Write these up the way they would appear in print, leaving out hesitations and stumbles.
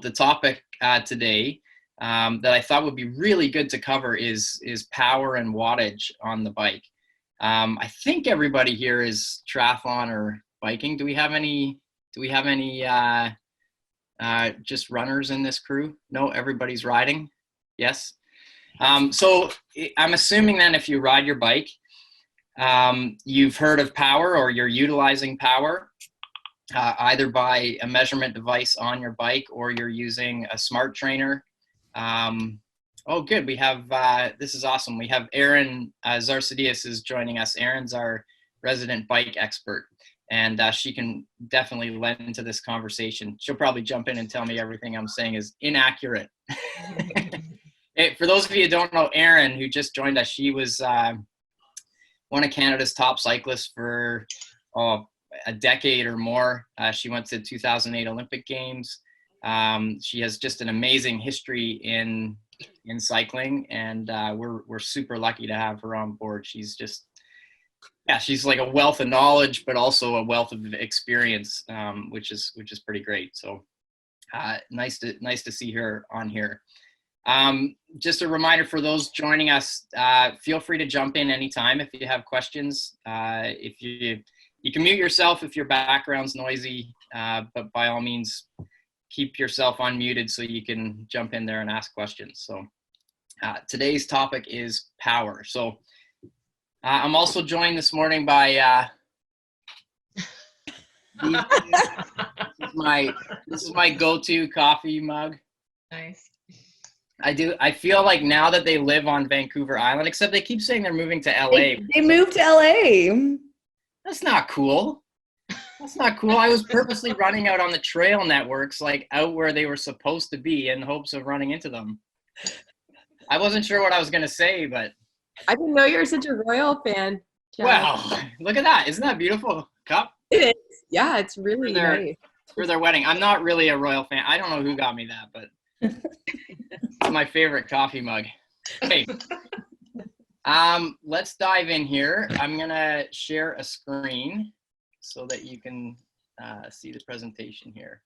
the topic today that I thought would be really good to cover is power and wattage on the bike. I think everybody here is triathlon or biking. Do we have any just runners in this crew? No, everybody's riding. Yes. So I'm assuming then if you ride your bike, you've heard of power, or you're utilizing power either by a measurement device on your bike, or you're using a smart trainer. Oh, good. We have, this is awesome. We have Erin Zarsadias is joining us. Erin's our resident bike expert, and she can definitely lend to this conversation. She'll probably jump in and tell me everything I'm saying is inaccurate. For those of you who don't know Erin, who just joined us, she was one of Canada's top cyclists for a decade or more. She went to 2008 Olympic Games. She has just an amazing history in cycling, and we're super lucky to have her on board. She's just, she's like a wealth of knowledge, but also a wealth of experience, which is pretty great. So nice to see her on here. Just a reminder for those joining us, feel free to jump in anytime if you have questions. If you can mute yourself if your background's noisy, but by all means, keep yourself unmuted so you can jump in there and ask questions. So today's topic is power. So I'm also joined this morning by this is my go-to coffee mug. Nice. I feel like now that they live on Vancouver Island, except they keep saying they're moving to LA. They moved to LA. That's not cool. That's not cool. I was purposely running out on the trail networks, like out where they were supposed to be, in hopes of running into them. I wasn't sure what I was going to say, but. I didn't know you were such a Royal fan. Jeff. Wow. Look at that. Isn't that beautiful cup? It is. Yeah, it's really nice. For their wedding. I'm not really a Royal fan. I don't know who got me that, but it's my favorite coffee mug. Okay. Let's dive in here. I'm going to share a screen so that you can see the presentation here.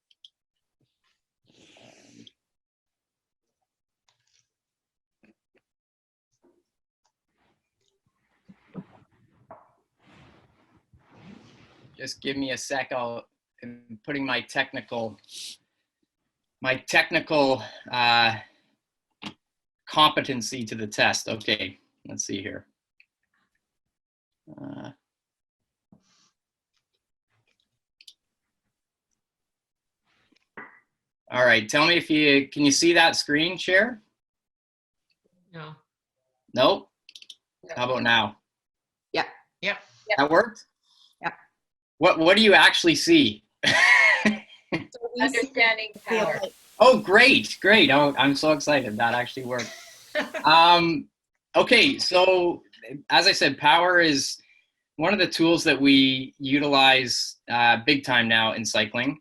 Just give me a sec. I'm putting my technical competency to the test. Okay, let's see here. All right, tell me can you see that screen share? No. Nope. How about now? Yeah. Yep. That worked? Yeah. What do you actually see? Understanding power. Oh, great. Oh, I'm so excited. That actually worked. Okay, so as I said, power is one of the tools that we utilize big time now in cycling.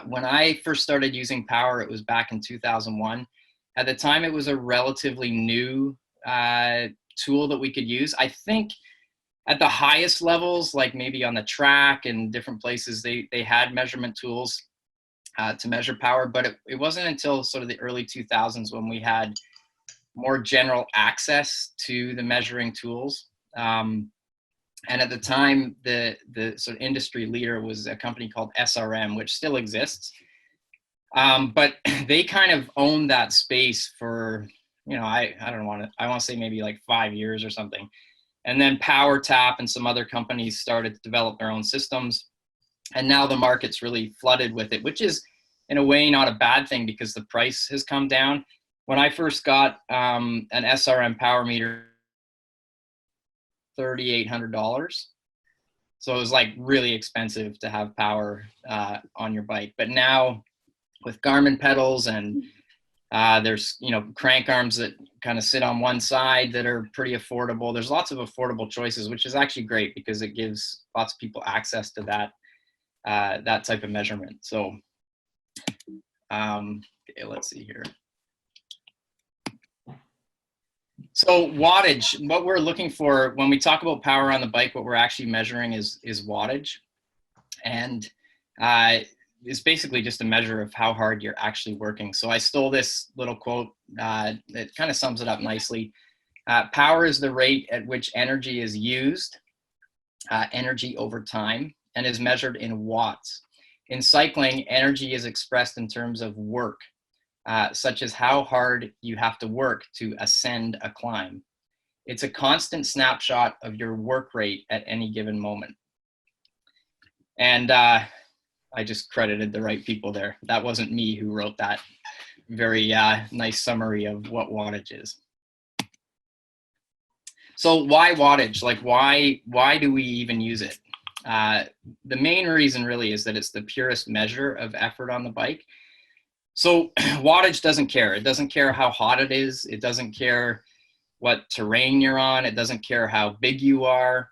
When I first started using power, it was back in 2001. At the time, it was a relatively new tool that we could use. I think at the highest levels, like maybe on the track and different places, they had measurement tools to measure power, but it wasn't until sort of the early 2000s when we had more general access to the measuring tools. And at the time, the sort of industry leader was a company called SRM, which still exists. But they kind of owned that space for, I want to say maybe like 5 years or something. And then PowerTap and some other companies started to develop their own systems. And now the market's really flooded with it, which is in a way not a bad thing because the price has come down. When I first got an SRM power meter, $3,800. So it was like really expensive to have power on your bike. But now with Garmin pedals and there's, crank arms that kind of sit on one side that are pretty affordable. There's lots of affordable choices, which is actually great because it gives lots of people access to that type of measurement. So okay, let's see here. So wattage, what we're looking for when we talk about power on the bike, what we're actually measuring is wattage. And is basically just a measure of how hard you're actually working. So I stole this little quote that kind of sums it up nicely. Power is the rate at which energy is used, energy over time, and is measured in watts. In cycling, energy is expressed in terms of work, such as how hard you have to work to ascend a climb. It's a constant snapshot of your work rate at any given moment. And I just credited the right people there. That wasn't me who wrote that very nice summary of what wattage is. So why wattage? Like why do we even use it? The main reason really is that it's the purest measure of effort on the bike. So wattage doesn't care. It doesn't care how hot it is. It doesn't care what terrain you're on. It doesn't care how big you are.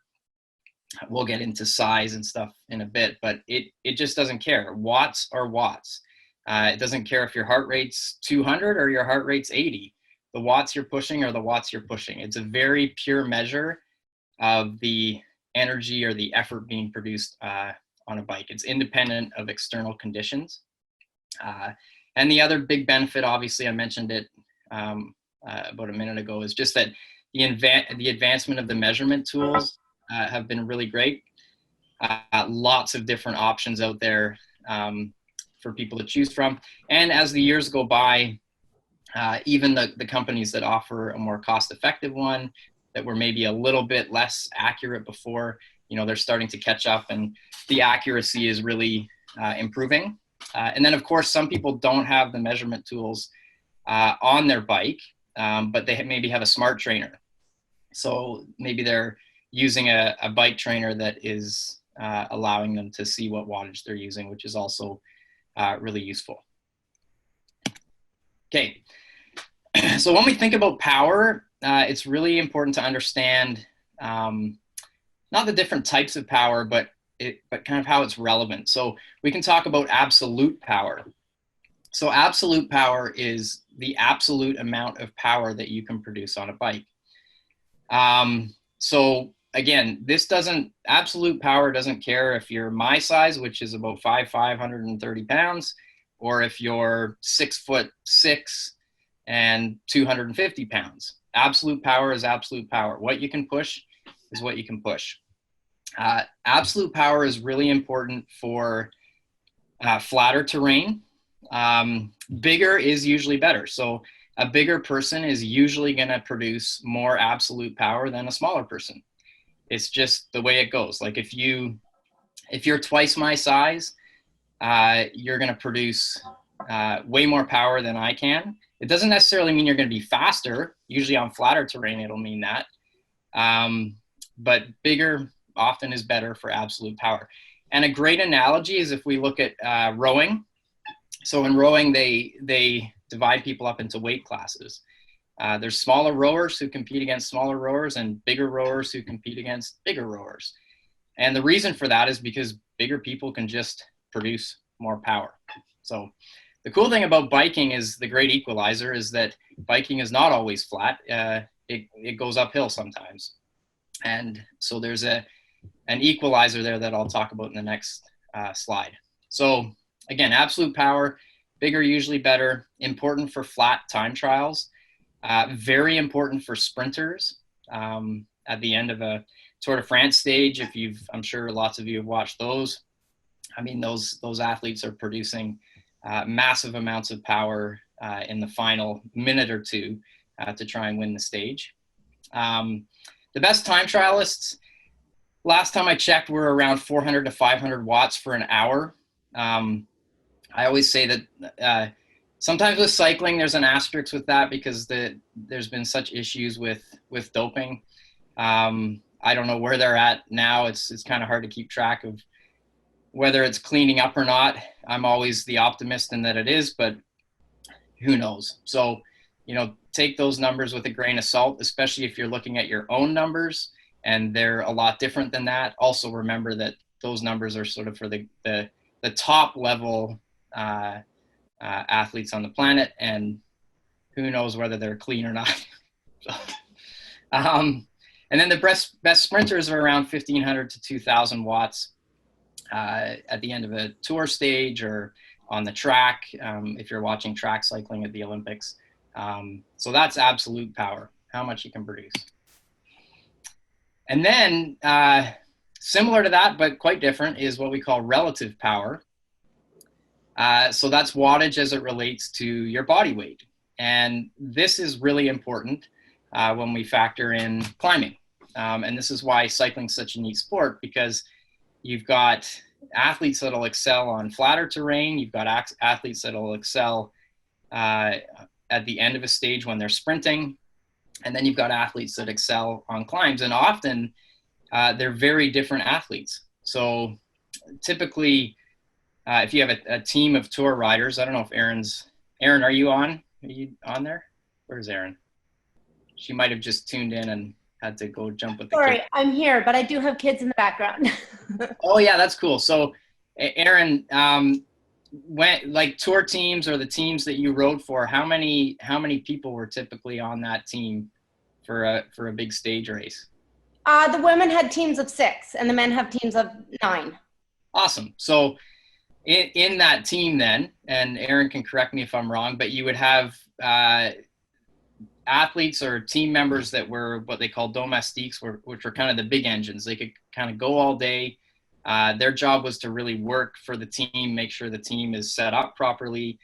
We'll get into size and stuff in a bit, but it just doesn't care. Watts are watts. It doesn't care if your heart rate's 200 or your heart rate's 80. The watts you're pushing are the watts you're pushing. It's a very pure measure of the energy or the effort being produced on a bike. It's independent of external conditions. And the other big benefit, obviously I mentioned it about a minute ago, is just that the advancement of the measurement tools have been really great. Lots of different options out there for people to choose from. And as the years go by, even the companies that offer a more cost-effective one that were maybe a little bit less accurate before, they're starting to catch up, and the accuracy is really improving. And then of course, some people don't have the measurement tools on their bike, but they maybe have a smart trainer. So maybe they're using a bike trainer that is allowing them to see what wattage they're using, which is also really useful. Okay, so when we think about power, it's really important to understand not the different types of power, but kind of how it's relevant. So we can talk about absolute power. So absolute power is the absolute amount of power that you can produce on a bike. So again, absolute power doesn't care if you're my size, which is about 530 pounds, or if you're 6'6" and 250 pounds. Absolute power is absolute power. What you can push is what you can push. Absolute power is really important for flatter terrain. Bigger is usually better. So a bigger person is usually going to produce more absolute power than a smaller person. It's just the way it goes. Like if you're twice my size, you're going to produce way more power than I can. It doesn't necessarily mean you're going to be faster. Usually on flatter terrain, it'll mean that. But bigger often is better for absolute power. And a great analogy is if we look at rowing. So in rowing, they divide people up into weight classes. There's smaller rowers who compete against smaller rowers, and bigger rowers who compete against bigger rowers. And the reason for that is because bigger people can just produce more power. So the cool thing about biking is the great equalizer is that biking is not always flat. It goes uphill sometimes. And so there's an equalizer there that I'll talk about in the next slide. So again, absolute power, bigger usually better, important for flat time trials, very important for sprinters at the end of a Tour de France stage. I'm sure lots of you have watched those. I mean, those athletes are producing massive amounts of power in the final minute or two to try and win the stage. The best time trialists, last time I checked, were around 400 to 500 watts for an hour. I always say that sometimes with cycling, there's an asterisk with that because there's been such issues with doping. I don't know where they're at now. It's kind of hard to keep track of whether it's cleaning up or not. I'm always the optimist in that it is, but who knows? So, take those numbers with a grain of salt, especially if you're looking at your own numbers and they're a lot different than that. Also remember that those numbers are sort of for the top level athletes on the planet, and who knows whether they're clean or not. So, and then the best sprinters are around 1,500 to 2,000 watts. at the end of a tour stage or on the track, if you're watching track cycling at the Olympics. So that's absolute power, how much you can produce. And then similar to that, but quite different, is what we call relative power. So that's wattage as it relates to your body weight. And this is really important when we factor in climbing. And this is why cycling is such a neat sport, because you've got athletes that'll excel on flatter terrain. You've got athletes that'll excel at the end of a stage when they're sprinting. And then you've got athletes that excel on climbs. And often they're very different athletes. So typically, if you have a team of tour riders, I don't know if Erin, are you on? Are you on there? Where's Erin? She might have just tuned in and had to go jump with the Sorry, kids. I'm here, but I do have kids in the background. Oh yeah, that's cool. So Erin, when like tour teams or the teams that you rode for, how many people were typically on that team for a big stage race? The women had teams of 6 and the men have teams of 9. Awesome. So in that team then, and Erin can correct me if I'm wrong, but you would have athletes or team members that were what they call domestiques, which were kind of the big engines. They could kind of go all day. Their job was to really work for the team, make sure the team is set up properly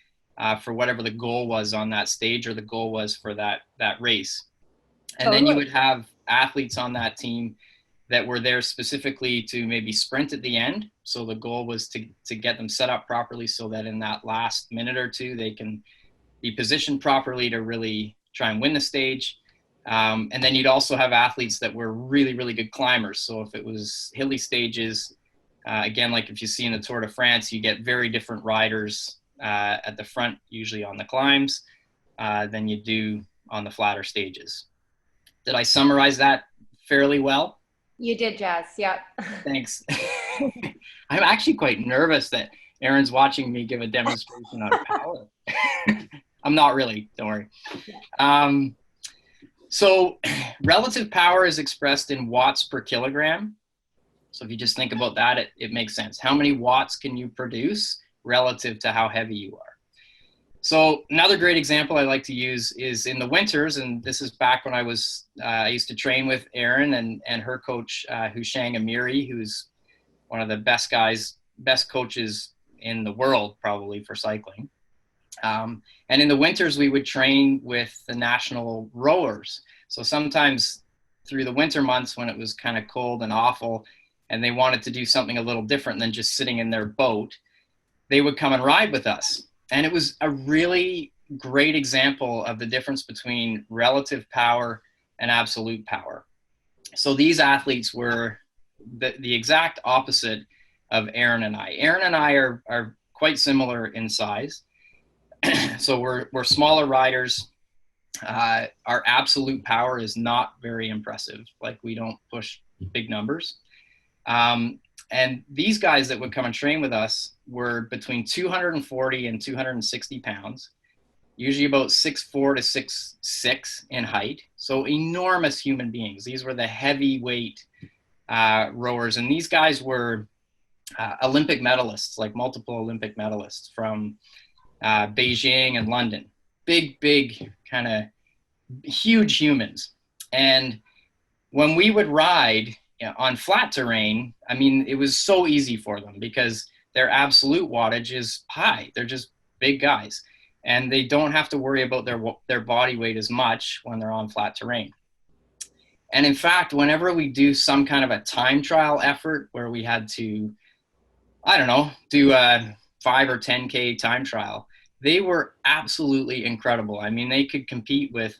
for whatever the goal was on that stage or the goal was for that race. And then you would have athletes on that team that were there specifically to maybe sprint at the end. So the goal was to get them set up properly so that in that last minute or two, they can be positioned properly to really try and win the stage. And then you'd also have athletes that were really, really good climbers. So if it was hilly stages, again, like if you see in the Tour de France, you get very different riders at the front, usually on the climbs, than you do on the flatter stages. Did I summarize that fairly well? You did, Jazz. Yeah. Thanks. I'm actually quite nervous that Erin's watching me give a demonstration on power. I'm not really, don't worry. So relative power is expressed in watts per kilogram. So if you just think about that, it makes sense. How many watts can you produce relative to how heavy you are? So another great example I like to use is in the winters, and this is back when I used to train with Erin and her coach, Hushang Amiri, who's one of the best coaches in the world, probably, for cycling. And in the winters, we would train with the national rowers. So sometimes through the winter months when it was kind of cold and awful, and they wanted to do something a little different than just sitting in their boat, they would come and ride with us. And it was a really great example of the difference between relative power and absolute power. So these athletes were the exact opposite of Erin and I. Erin and I are quite similar in size. So we're smaller riders. Our absolute power is not very impressive. Like, we don't push big numbers. And these guys that would come and train with us were between 240 and 260 pounds, usually about 6'4" to 6'6" in height. So enormous human beings. These were the heavyweight rowers. And these guys were Olympic medalists, like multiple Olympic medalists from Beijing and London. Big, kind of huge humans. And when we would ride on flat terrain, I mean, it was so easy for them because their absolute wattage is high. They're just big guys, and they don't have to worry about their body weight as much when they're on flat terrain. And in fact, whenever we do some kind of a time trial effort where we had to, I don't know, do a 5 or 10K time trial, they were absolutely incredible. I mean, they could compete with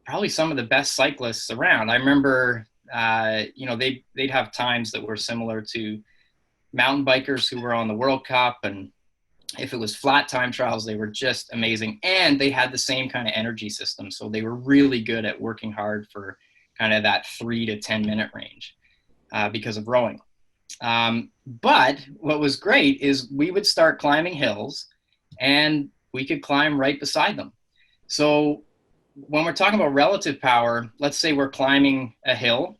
probably some of the best cyclists around. I remember, they'd have times that were similar to mountain bikers who were on the World Cup. And if it was flat time trials, they were just amazing. And they had the same kind of energy system. So they were really good at working hard for kind of that 3 to 10 minute range because of rowing. But what was great is we would start climbing hills and we could climb right beside them. So when we're talking about relative power, let's say we're climbing a hill.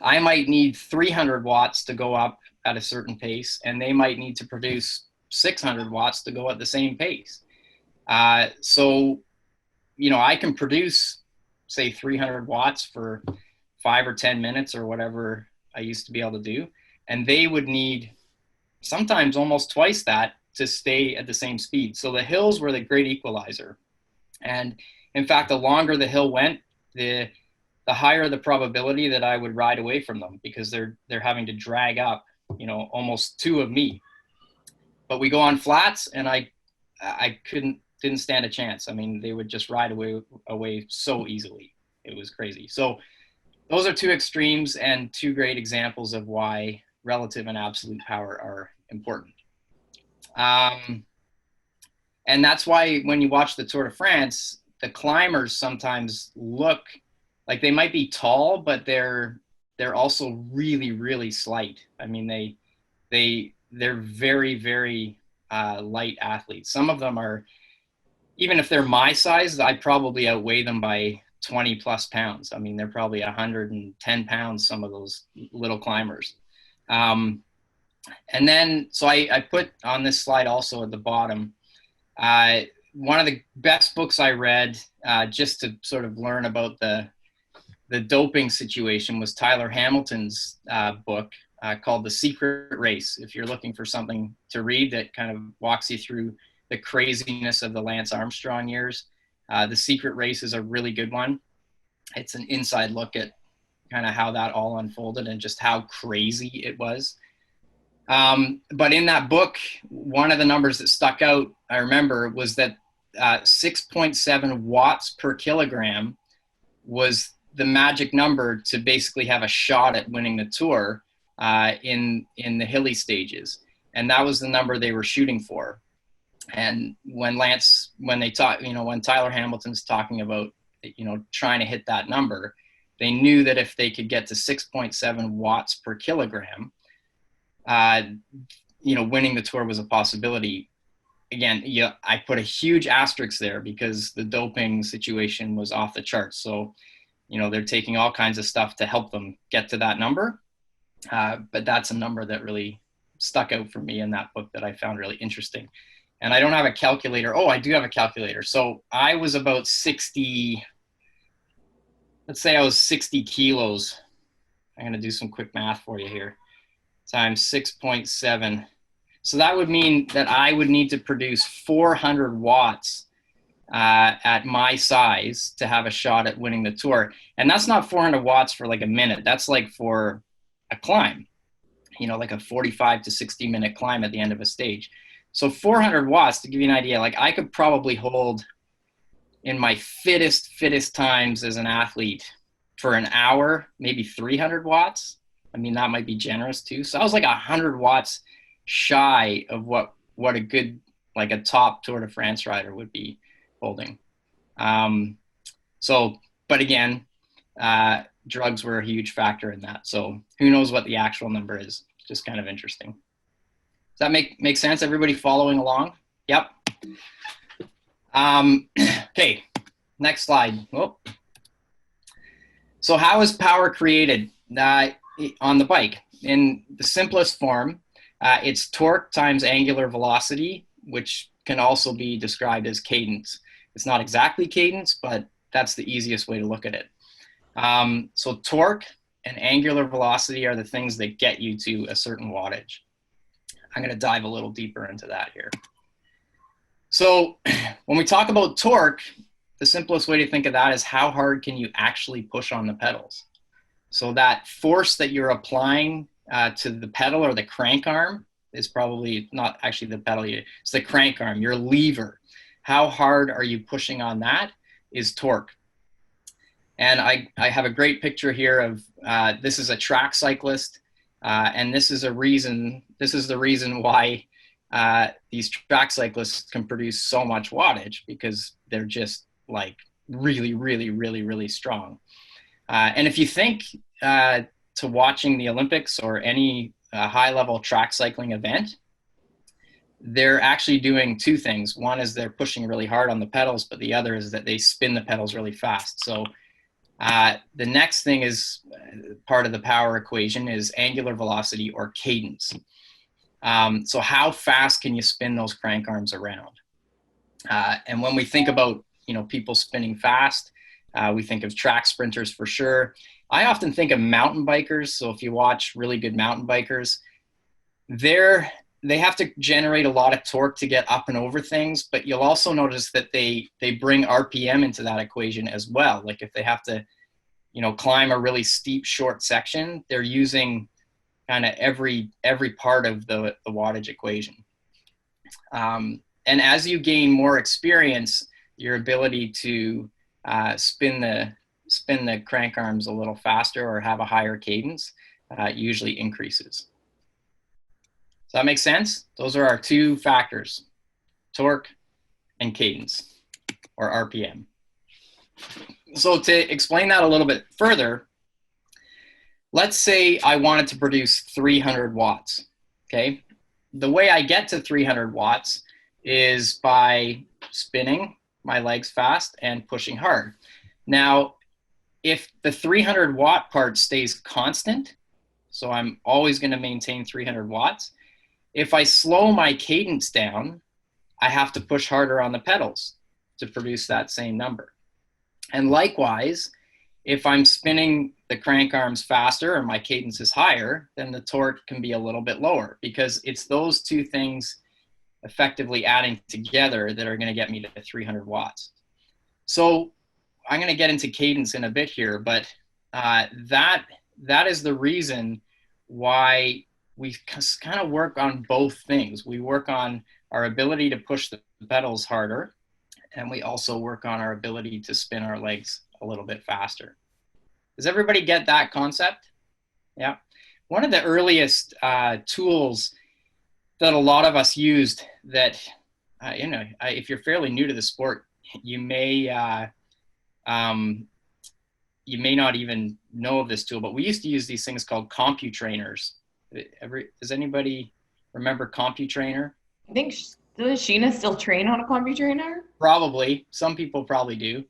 I might need 300 watts to go up at a certain pace, and they might need to produce 600 watts to go at the same pace. So, I can produce, say, 300 watts for 5 or 10 minutes or whatever I used to be able to do. And they would need sometimes almost twice that to stay at the same speed. So the hills were the great equalizer. And in fact, the longer the hill went, the higher the probability that I would ride away from them, because they're having to drag up, almost 2 of me. But we go on flats, and I didn't stand a chance. I mean, they would just ride away so easily. It was crazy. So those are 2 extremes and 2 great examples of why relative and absolute power are important. And that's why when you watch the Tour de France, the climbers sometimes look like they might be tall, but they're also really, really slight. I mean, they're very, very light athletes. Some of them are, even if they're my size, I'd probably outweigh them by 20 plus pounds. I mean, they're probably 110 pounds, some of those little climbers. And then, so I put on this slide also at the bottom, one of the best books I read just to sort of learn about the doping situation was Tyler Hamilton's book called The Secret Race. If you're looking for something to read that kind of walks you through the craziness of the Lance Armstrong years, The Secret Race is a really good one. It's an inside look at kind of how that all unfolded and just how crazy it was. But in that book, one of the numbers that stuck out, I remember, was that 6.7 watts per kilogram was the magic number to basically have a shot at winning the Tour in the hilly stages. And that was the number they were shooting for. And when Tyler Hamilton's talking about, trying to hit that number, they knew that if they could get to 6.7 watts per kilogram, winning the Tour was a possibility. Again, I put a huge asterisk there because the doping situation was off the charts. So, they're taking all kinds of stuff to help them get to that number. But that's a number that really stuck out for me in that book that I found really interesting. And I don't have a calculator. Oh, I do have a calculator. So I was about 60, let's say I was 60 kilos. I'm going to do some quick math for you here. Times 6.7. So that would mean that I would need to produce 400 watts at my size to have a shot at winning the Tour. And that's not 400 watts for like a minute. That's like for a climb, like a 45 to 60 minute climb at the end of a stage. So 400 watts, to give you an idea, like I could probably hold in my fittest times as an athlete for an hour, maybe 300 watts. I mean, that might be generous too. So I was like 100 watts shy of what a good, like a top Tour de France rider would be holding. But again, drugs were a huge factor in that. So who knows what the actual number is? It's just kind of interesting. Does that make sense? Everybody following along? Yep. Okay, next slide. Oh. So how is power created on the bike? In the simplest form, it's torque times angular velocity, which can also be described as cadence. It's not exactly cadence, but that's the easiest way to look at it. So torque and angular velocity are the things that get you to a certain wattage. I'm going to dive a little deeper into that here. So when we talk about torque, the simplest way to think of that is how hard can you actually push on the pedals? So that force that you're applying to the pedal or the crank arm is probably not actually the pedal, it's the crank arm, your lever. How hard are you pushing on that is torque. And I have a great picture here of, this is a track cyclist, and this is the reason why these track cyclists can produce so much wattage, because they're just like really, really, really, really strong. And if you think to watching the Olympics or any high-level track cycling event, they're actually doing 2 things. One is they're pushing really hard on the pedals, but the other is that they spin the pedals really fast. So The next thing is part of the power equation is angular velocity or cadence. So how fast can you spin those crank arms around? And when we think about, people spinning fast, we think of track sprinters for sure. I often think of mountain bikers. So if you watch really good mountain bikers, they have to generate a lot of torque to get up and over things, but you'll also notice that they bring RPM into that equation as well. Like if they have to, climb a really steep short section, they're using kind of every part of the wattage equation. And as you gain more experience, your ability to spin the crank arms a little faster or have a higher cadence usually increases. Does that make sense? Those are our two factors, torque and cadence, or RPM. So to explain that a little bit further, let's say I wanted to produce 300 watts, okay? The way I get to 300 watts is by spinning my legs fast and pushing hard. Now, if the 300 watt part stays constant, so I'm always going to maintain 300 watts, if I slow my cadence down, I have to push harder on the pedals to produce that same number. And likewise, if I'm spinning the crank arms faster or my cadence is higher, then the torque can be a little bit lower, because it's those two things effectively adding together that are going to get me to 300 watts. So I'm going to get into cadence in a bit here, but that is the reason why we kind of work on both things. We work on our ability to push the pedals harder, and we also work on our ability to spin our legs a little bit faster. Does everybody get that concept? Yeah. One of the earliest tools that a lot of us used that, if you're fairly new to the sport, you may not even know of this tool, but we used to use these things called CompuTrainers. Does anybody remember CompuTrainer? I think, does Sheena still train on a CompuTrainer? Probably. Some people probably do.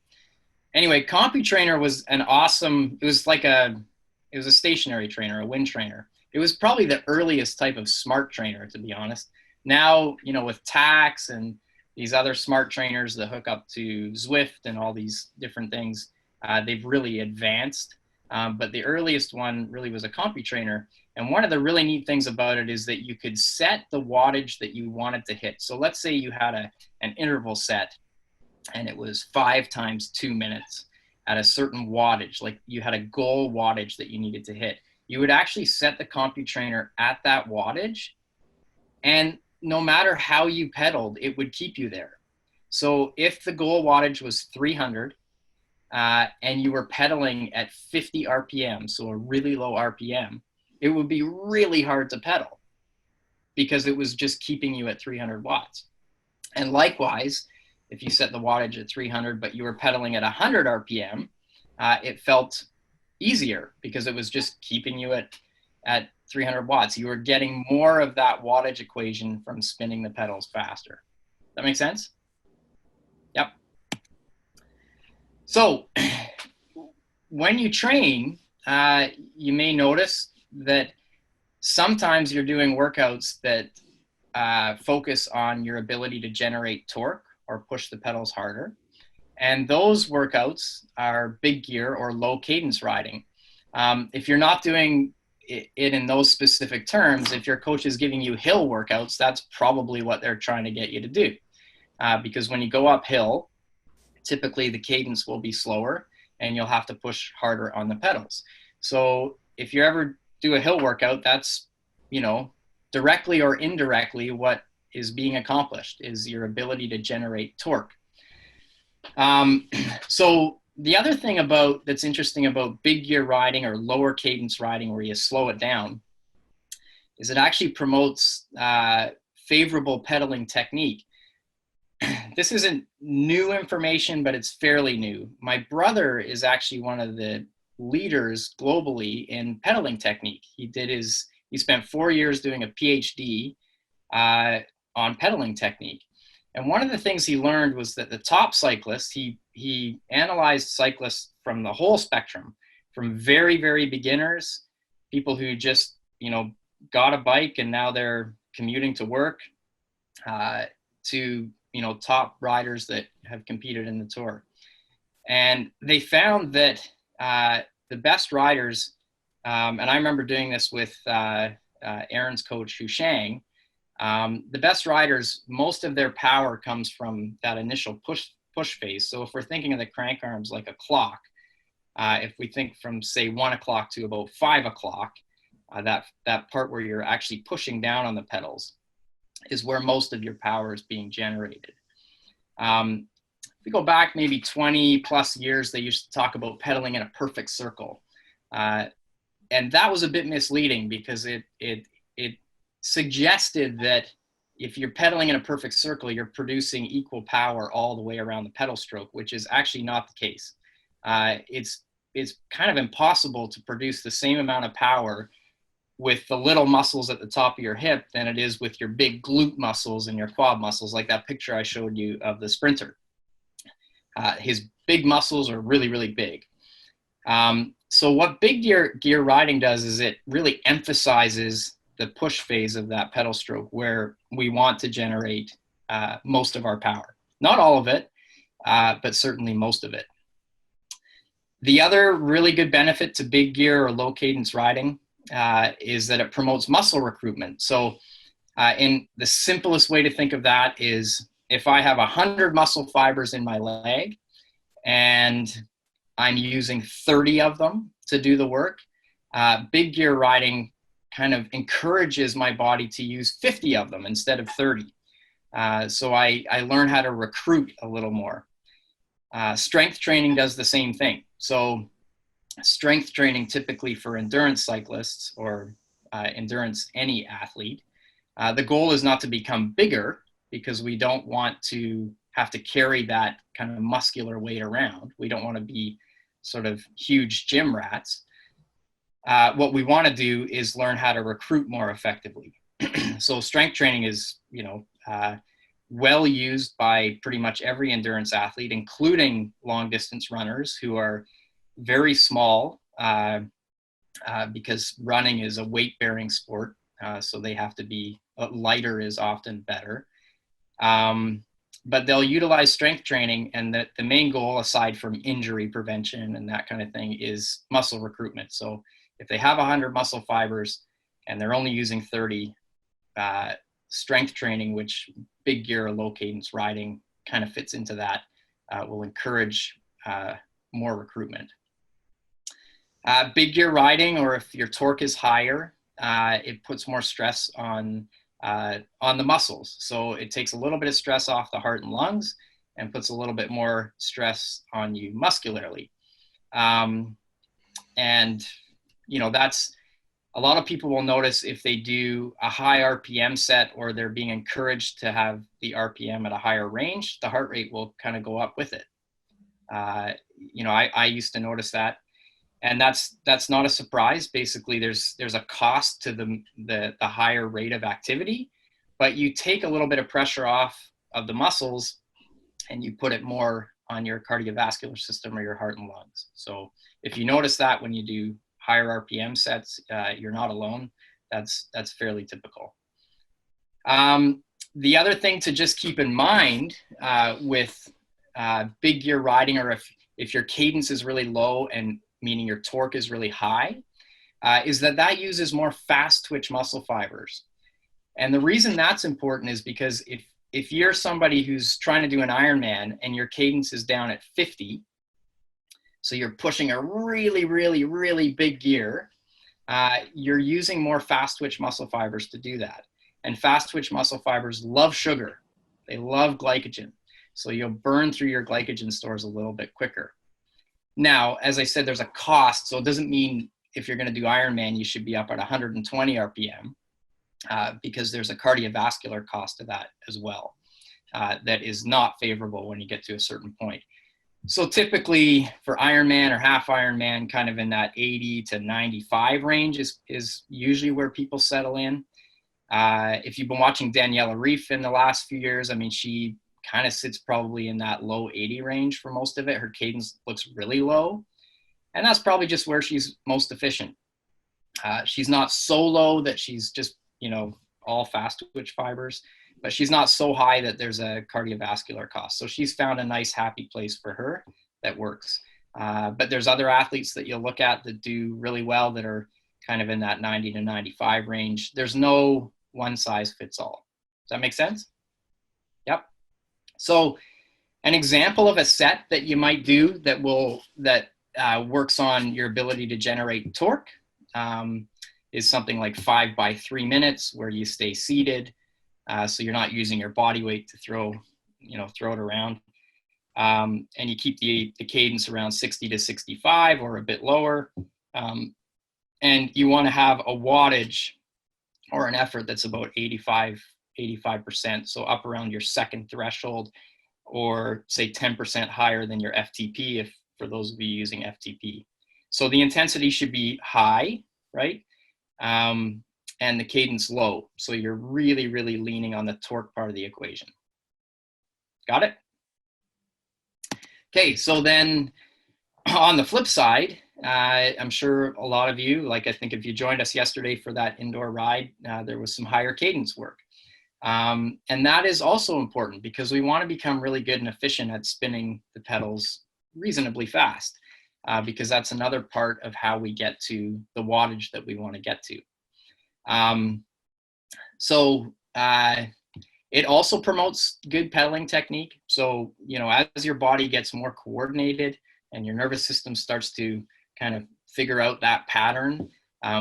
Anyway, CompuTrainer was an awesome, it was a stationary trainer, a wind trainer. It was probably the earliest type of smart trainer, to be honest. Now, with Tax and these other smart trainers that hook up to Zwift and all these different things, they've really advanced. But the earliest one really was a CompuTrainer. And one of the really neat things about it is that you could set the wattage that you wanted to hit. So let's say you had an interval set and it was 5 times 2 minutes at a certain wattage, like you had a goal wattage that you needed to hit. You would actually set the CompuTrainer at that wattage, and no matter how you pedaled, it would keep you there. So if the goal wattage was 300 and you were pedaling at 50 RPM, so a really low RPM, it would be really hard to pedal because it was just keeping you at 300 watts. And likewise, if you set the wattage at 300, but you were pedaling at 100 RPM, it felt easier because it was just keeping you at 300 watts. You were getting more of that wattage equation from spinning the pedals faster. That make sense? Yep. So when you train, you may notice that sometimes you're doing workouts that focus on your ability to generate torque or push the pedals harder. And those workouts are big gear or low cadence riding. If you're not doing it in those specific terms, if your coach is giving you hill workouts, that's probably what they're trying to get you to do. Because when you go uphill, typically the cadence will be slower and you'll have to push harder on the pedals. So if you ever do a hill workout, that's, directly or indirectly what is being accomplished is your ability to generate torque. So the other thing that's interesting about big gear riding or lower cadence riding where you slow it down is it actually promotes favorable pedaling technique. This isn't new information, but it's fairly new. My brother is actually one of the leaders globally in pedaling technique. He spent 4 years doing a PhD on pedaling technique. And one of the things he learned was that the top cyclists, he analyzed cyclists from the whole spectrum, from very, very beginners, people who just, got a bike and now they're commuting to work, to, top riders that have competed in the Tour. And they found that the best riders, and I remember doing this with Aaron's coach, Hu Shang, the best riders, most of their power comes from that initial push phase. So if we're thinking of the crank arms like a clock, if we think from, say, 1 o'clock to about 5 o'clock, that part where you're actually pushing down on the pedals is where most of your power is being generated. If we go back maybe 20 plus years, they used to talk about pedaling in a perfect circle. And that was a bit misleading because it suggested that if you're pedaling in a perfect circle, you're producing equal power all the way around the pedal stroke, which is actually not the case. It's kind of impossible to produce the same amount of power with the little muscles at the top of your hip than it is with your big glute muscles and your quad muscles, like that picture I showed you of the sprinter. His big muscles are really, really big. So what big gear riding does is it really emphasizes the push phase of that pedal stroke where we want to generate most of our power. Not all of it, but certainly most of it. The other really good benefit to big gear or low cadence riding is that it promotes muscle recruitment. So in the simplest way to think of that is if I have 100 muscle fibers in my leg and I'm using 30 of them to do the work, big gear riding kind of encourages my body to use 50 of them instead of 30. So I learn how to recruit a little more. Strength training does the same thing. So strength training typically for endurance cyclists or endurance any athlete, the goal is not to become bigger because we don't want to have to carry that kind of muscular weight around. We don't want to be sort of huge gym rats. What we want to do is learn how to recruit more effectively. So strength training is, well used by pretty much every endurance athlete, including long distance runners who are very small because running is a weight bearing sport. So they have to be lighter is often better. But they'll utilize strength training, and the main goal, aside from injury prevention and that kind of thing, is muscle recruitment. So if they have 100 muscle fibers and they're only using 30, strength training, which big gear or low cadence riding kind of fits into that, will encourage more recruitment. Big gear riding, or if your torque is higher, it puts more stress on the muscles. So it takes a little bit of stress off the heart and lungs and puts a little bit more stress on you muscularly. And, that's a lot of people will notice if they do a high RPM set or they're being encouraged to have the RPM at a higher range, the heart rate will kind of go up with it. I used to notice that. And that's not a surprise. Basically, there's a cost to the higher rate of activity, but you take a little bit of pressure off of the muscles and you put it more on your cardiovascular system or your heart and lungs. So if you notice that when you do higher RPM sets, you're not alone. That's fairly typical. The other thing to just keep in mind with big gear riding, or if your cadence is really low and meaning your torque is really high, is that uses more fast twitch muscle fibers. And the reason that's important is because if you're somebody who's trying to do an Ironman and your cadence is down at 50, so you're pushing a really, really, really big gear, you're using more fast twitch muscle fibers to do that. And fast twitch muscle fibers love sugar. They love glycogen. So you'll burn through your glycogen stores a little bit quicker. Now, as I said, there's a cost. So it doesn't mean if you're going to do Ironman, you should be up at 120 RPM because there's a cardiovascular cost to that as well. That is not favorable when you get to a certain point. So typically for Ironman or half Ironman, kind of in that 80 to 95 range is usually where people settle in. If you've been watching Daniela Reef in the last few years, she kind of sits probably in that low 80 range for most of it. Her cadence looks really low, And that's probably just where she's most efficient. She's not so low that she's just, all fast twitch fibers, but she's not so high that there's a cardiovascular cost. So she's found a nice, happy place for her that works. But there's other athletes that you'll look at that do really well that are kind of in that 90 to 95 range. There's no one size fits all. Does that make sense? Yep. So an example of a set that you might do that works on your ability to generate torque is something like 5 by 3 minutes, where you stay seated, so you're not using your body weight to throw it around, and you keep the cadence around 60 to 65 or a bit lower, and you want to have a wattage or an effort that's about 85%, so up around your second threshold, or say 10% higher than your FTP, if for those of you using FTP. So the intensity should be high, right? And the cadence low. So you're really, really leaning on the torque part of the equation. Got it? Okay, so then on the flip side, I'm sure a lot of you, like I think if you joined us yesterday for that indoor ride, there was some higher cadence work. And that is also important because we want to become really good and efficient at spinning the pedals reasonably fast, because that's another part of how we get to the wattage that we want to get to. It also promotes good pedaling technique. So, as your body gets more coordinated and your nervous system starts to kind of figure out that pattern,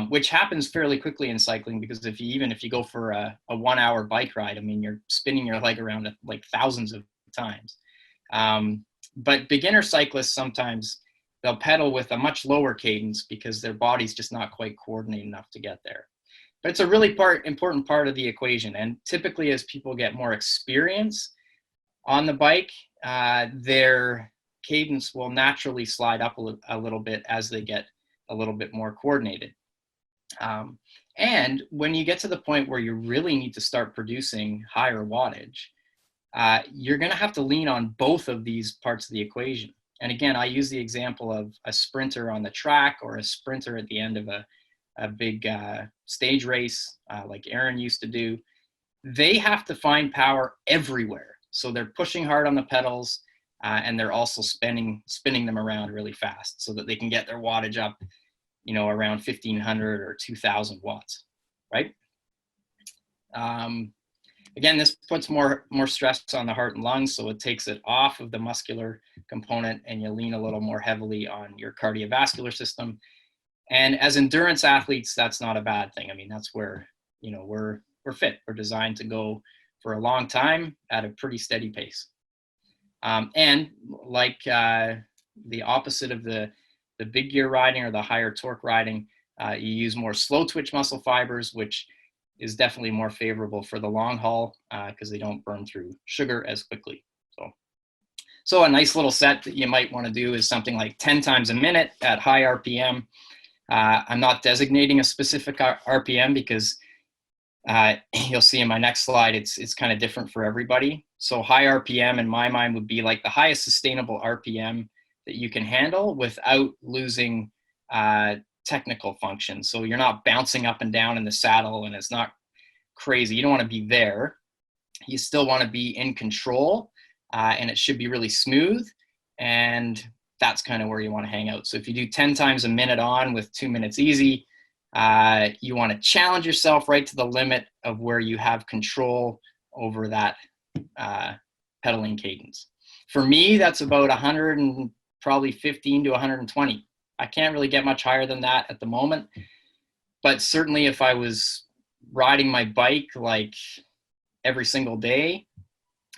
which happens fairly quickly in cycling, because if you go for a 1 hour bike ride, I mean, you're spinning your leg around like thousands of times. But beginner cyclists, sometimes they'll pedal with a much lower cadence because their body's just not quite coordinated enough to get there. But it's a really important part of the equation. And typically as people get more experience on the bike, their cadence will naturally slide up a little bit as they get a little bit more coordinated. And when you get to the point where you really need to start producing higher wattage, you're going to have to lean on both of these parts of the equation. And again, I use the example of a sprinter on the track or a sprinter at the end of a big stage race, like Aaron used to do. They have to find power everywhere. So they're pushing hard on the pedals, and they're also spinning them around really fast so that they can get their wattage up, around 1500 or 2000 watts, right? Again, this puts more stress on the heart and lungs, so it takes it off of the muscular component, and you lean a little more heavily on your cardiovascular system. And as endurance athletes, that's not a bad thing. I mean, that's where, we're fit. We're designed to go for a long time at a pretty steady pace. And like the opposite of the big gear riding or the higher torque riding, you use more slow twitch muscle fibers, which is definitely more favorable for the long haul because they don't burn through sugar as quickly. So a nice little set that you might want to do is something like 10 times a minute at high RPM. I'm not designating a specific RPM because you'll see in my next slide, it's kind of different for everybody. So high RPM in my mind would be like the highest sustainable RPM that you can handle without losing technical function. So you're not bouncing up and down in the saddle and it's not crazy. You don't want to be there. You still want to be in control, and it should be really smooth. And that's kind of where you want to hang out. So if you do 10 times a minute on with 2 minutes easy, you want to challenge yourself right to the limit of where you have control over that pedaling cadence. For me, that's about 100 and probably 15 to 120. I can't really get much higher than that at the moment, but certainly if I was riding my bike like every single day,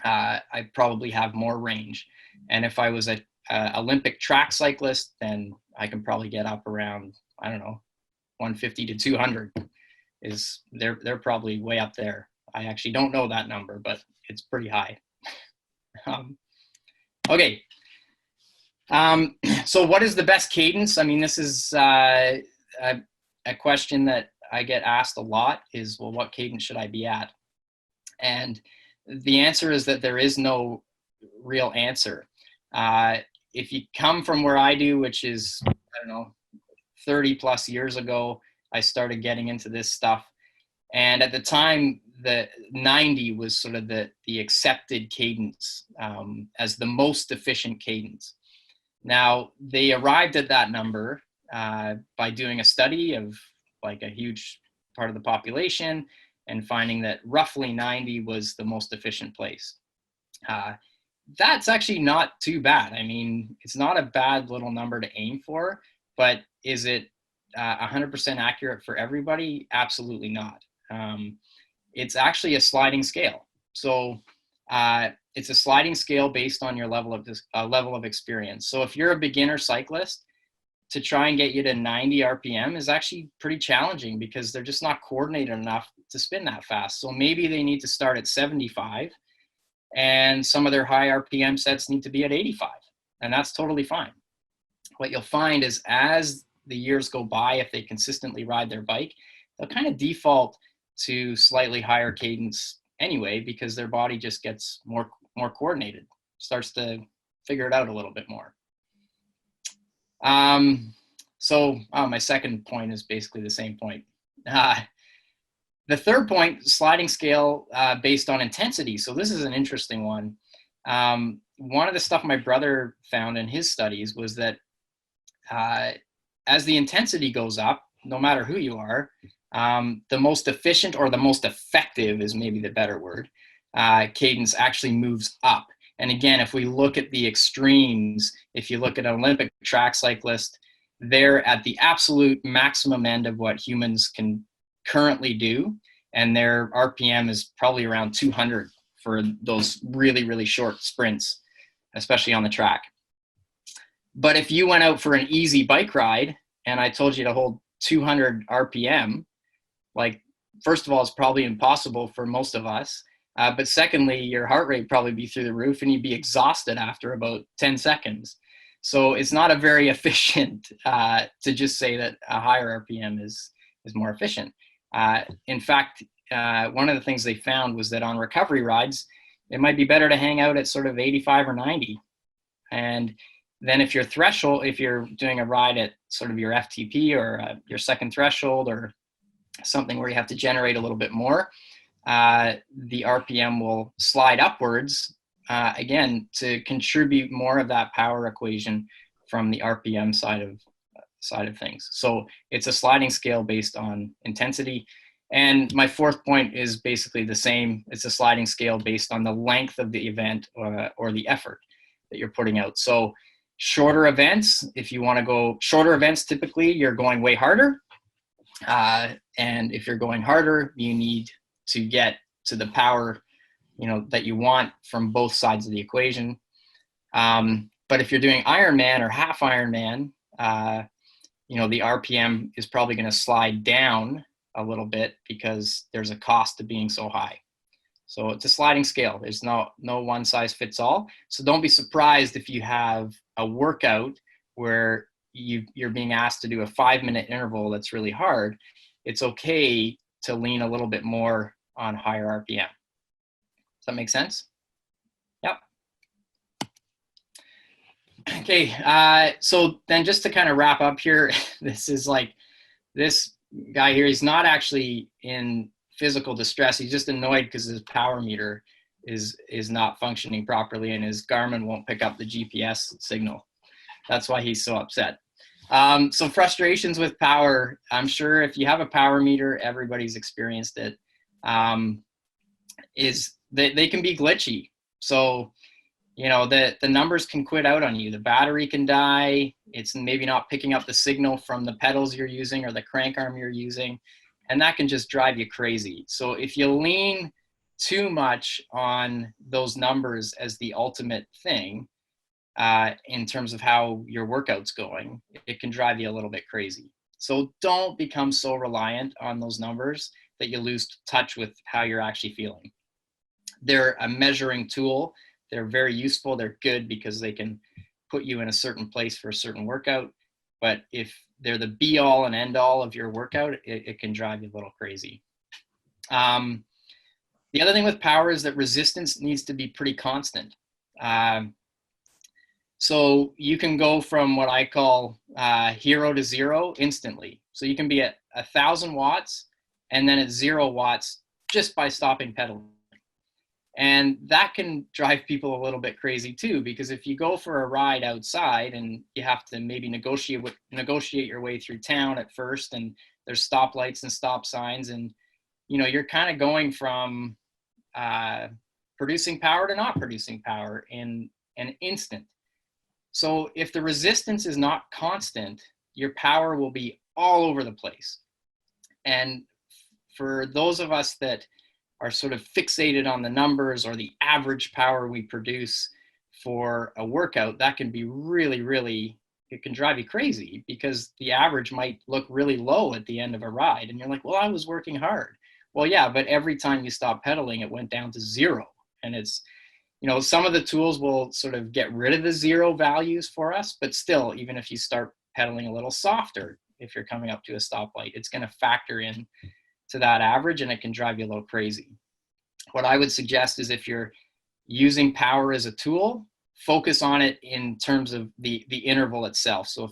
I'd probably have more range. And if I was a Olympic track cyclist, then I can probably get up around, 150 to 200. They're probably way up there. I actually don't know that number, but it's pretty high. Okay. So what is the best cadence? I mean, this is a question that I get asked a lot is, well, what cadence should I be at? And the answer is that there is no real answer. if you come from where I do, which is, I don't know, 30 plus years ago, I started getting into this stuff. And at the time, the 90 was sort of the accepted cadence as the most efficient cadence. Now, they arrived at that number by doing a study of like a huge part of the population and finding that roughly 90 was the most efficient place. That's actually not too bad. I mean, it's not a bad little number to aim for, but is it 100% accurate for everybody? Absolutely not. It's actually a sliding scale. So it's a sliding scale based on your level of experience. So if you're a beginner cyclist, to try and get you to 90 RPM is actually pretty challenging because they're just not coordinated enough to spin that fast. So maybe they need to start at 75 and some of their high RPM sets need to be at 85, and that's totally fine. What you'll find is as the years go by, if they consistently ride their bike, they'll kind of default to slightly higher cadence anyway, because their body just gets more coordinated, starts to figure it out a little bit more. So my second point is basically the same point. The third point, sliding scale based on intensity. So this is an interesting one. One of the stuff my brother found in his studies was that as the intensity goes up, no matter who you are, the most efficient, or the most effective is maybe the better word, cadence actually moves up. And again, if we look at the extremes, if you look at an Olympic track cyclist, they're at the absolute maximum end of what humans can currently do. And their RPM is probably around 200 for those really, really short sprints, especially on the track. But if you went out for an easy bike ride and I told you to hold 200 RPM, like, first of all, it's probably impossible for most of us. But secondly, your heart rate would probably be through the roof and you'd be exhausted after about 10 seconds. So it's not a very efficient to just say that a higher RPM is more efficient. In fact, one of the things they found was that on recovery rides, it might be better to hang out at sort of 85 or 90. And then if you're doing a ride at sort of your FTP or your second threshold or something where you have to generate a little bit more, the RPM will slide upwards, again, to contribute more of that power equation from the RPM side of things. So it's a sliding scale based on intensity. And my fourth point is basically the same. It's a sliding scale based on the length of the event or the effort that you're putting out. So shorter events, if you want to go shorter events, typically you're going way harder. And if you're going harder, you need to get to the power, that you want from both sides of the equation. But if you're doing Ironman or half Ironman, the RPM is probably going to slide down a little bit because there's a cost to being so high. So it's a sliding scale. There's no one size fits all. So don't be surprised if you have a workout where you're being asked to do a 5-minute interval that's really hard. It's okay to lean a little bit more on higher RPM. Does that make sense? Yep. Okay, so then just to kind of wrap up here, this guy here, he's not actually in physical distress. He's just annoyed because his power meter is not functioning properly and his Garmin won't pick up the GPS signal. That's why he's so upset. So frustrations with power, I'm sure if you have a power meter, everybody's experienced it, is that they can be glitchy. So, the numbers can quit out on you. The battery can die. It's maybe not picking up the signal from the pedals you're using or the crank arm you're using. And that can just drive you crazy. So if you lean too much on those numbers as the ultimate thing, in terms of how your workout's going, it can drive you a little bit crazy. So don't become so reliant on those numbers that you lose touch with how you're actually feeling. They're a measuring tool. They're very useful. They're good because they can put you in a certain place for a certain workout. But if they're the be all and end all of your workout, it can drive you a little crazy. The other thing with power is that resistance needs to be pretty constant. So you can go from what I call hero to zero instantly. So you can be at 1,000 watts and then at 0 watts just by stopping pedaling. And that can drive people a little bit crazy too, because if you go for a ride outside and you have to maybe negotiate your way through town at first, and there's stoplights and stop signs, and you're kind of going from producing power to not producing power in an instant. So if the resistance is not constant, your power will be all over the place. And for those of us that are sort of fixated on the numbers or the average power we produce for a workout, that can be really, really, it can drive you crazy, because the average might look really low at the end of a ride. And you're like, well, I was working hard. Well, yeah, but every time you stop pedaling, it went down to 0. And it's, some of the tools will sort of get rid of the 0 values for us, but still, even if you start pedaling a little softer, if you're coming up to a stoplight, it's going to factor in to that average, and it can drive you a little crazy. What I would suggest is, if you're using power as a tool, focus on it in terms of the interval itself. So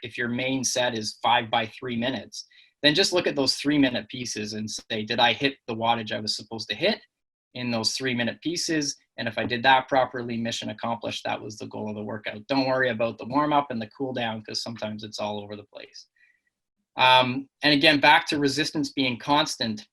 if your main set is 5 by 3 minutes, then just look at those 3-minute pieces and say, did I hit the wattage I was supposed to hit in those 3-minute pieces? And if I did that properly, mission accomplished. That was the goal of the workout. Don't worry about the warm up and the cool down, because sometimes it's all over the place. And again, back to resistance being constant,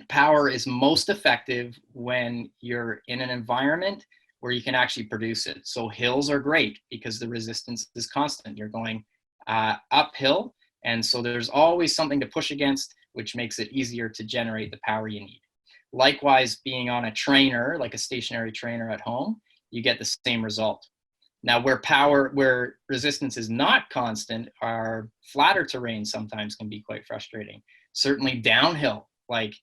power is most effective when you're in an environment where you can actually produce it. So hills are great because the resistance is constant. You're going uphill, and so there's always something to push against, which makes it easier to generate the power you need. Likewise, being on a trainer, like a stationary trainer at home, you get the same result. Now, where resistance is not constant, our flatter terrain sometimes can be quite frustrating. Certainly downhill, like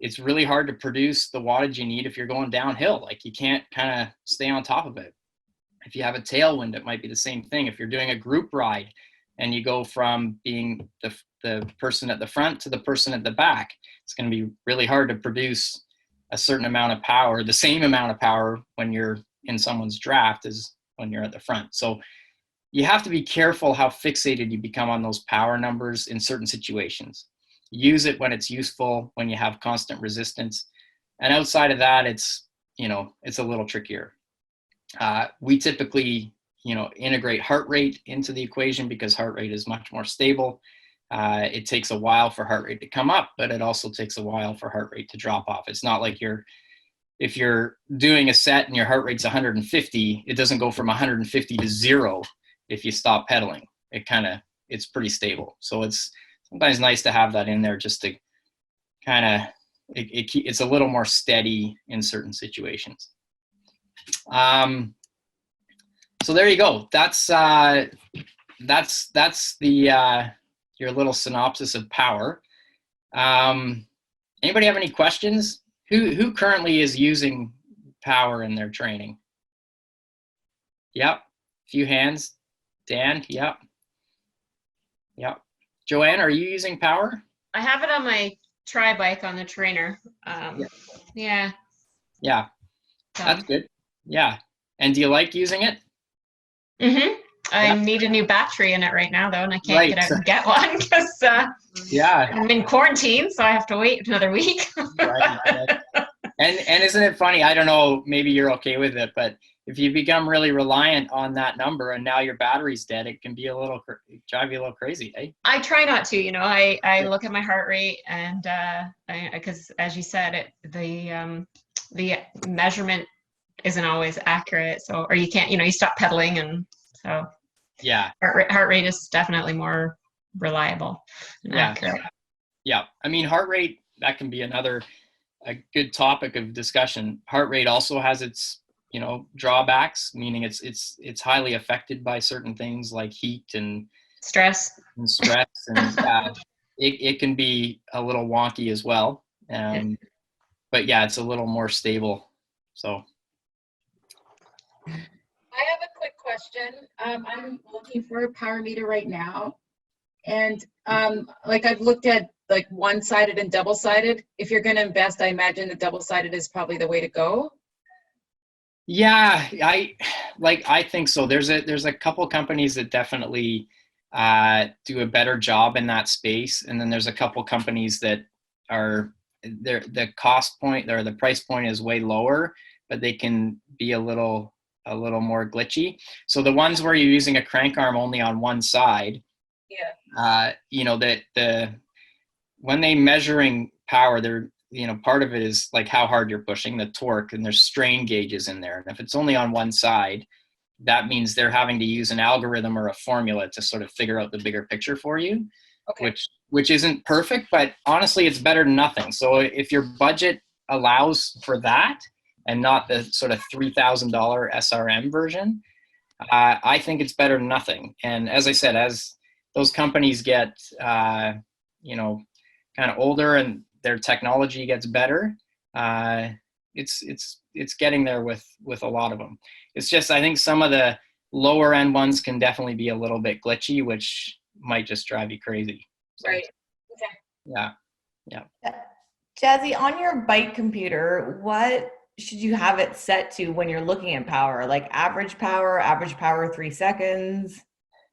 it's really hard to produce the wattage you need if you're going downhill. Like you can't kind of stay on top of it. If you have a tailwind, it might be the same thing. If you're doing a group ride and you go from being the person at the front to the person at the back, it's going to be really hard to produce a certain amount of power, the same amount of power when you're in someone's draft as when you're at the front. So you have to be careful how fixated you become on those power numbers in certain situations. Use it when it's useful, when you have constant resistance. And outside of that, it's a little trickier. We typically, integrate heart rate into the equation because heart rate is much more stable. It takes a while for heart rate to come up, but it also takes a while for heart rate to drop off. It's not like if you're doing a set and your heart rate's 150, it doesn't go from 150 to 0 if you stop pedaling. It's pretty stable. So it's sometimes nice to have that in there just to kind of, it's a little more steady in certain situations. So there you go. That's the your little synopsis of power. Anybody have any questions? Who currently is using power in their training? Yep. Few hands. Dan, yep. Yep. Joanne, are you using power? I have it on my tri-bike on the trainer. Yeah. Yeah. That's good. Yeah. And do you like using it? Mm-hmm. I Yeah. need a new battery in it right now, though, and I can't get out and get one because yeah. I'm in quarantine, so I have to wait another week. Right. And isn't it funny? I don't know, maybe you're okay with it, but if you become really reliant on that number and now your battery's dead, it can be drive you a little crazy, eh? I try not to, I look at my heart rate and because as you said, the measurement isn't always accurate. So, or you can't, you stop pedaling, and so yeah, heart rate is definitely more reliable and accurate. Yeah. I mean, heart rate, that can be a good topic of discussion. Heart rate also has its, drawbacks, meaning it's highly affected by certain things like heat and stress and it can be a little wonky as well. But yeah, it's a little more stable. So I have a quick question. I'm looking for a power meter right now. And I've looked at like one-sided and double-sided. If you're going to invest, I imagine the double-sided is probably the way to go. Yeah, I think so. There's a couple companies that definitely do a better job in that space, and then there's a couple companies that are the cost point or the price point is way lower, but they can be a little more glitchy. So the ones where you're using a crank arm only on one side, that when they measuring power, they're part of it is like how hard you're pushing, the torque, and there's strain gauges in there. And if it's only on one side, that means they're having to use an algorithm or a formula to sort of figure out the bigger picture for you, Okay. which isn't perfect, but honestly, it's better than nothing. So if your budget allows for that and not the sort of $3,000 SRM version, I think it's better than nothing. And as I said, as those companies get, kind of older and their technology gets better, it's getting there with a lot of them. It's just, I think some of the lower end ones can definitely be a little bit glitchy, which might just drive you crazy. So, Right. Okay. yeah. Jazzy, on your bike computer, what should you have it set to when you're looking at power? Like average power 3 seconds?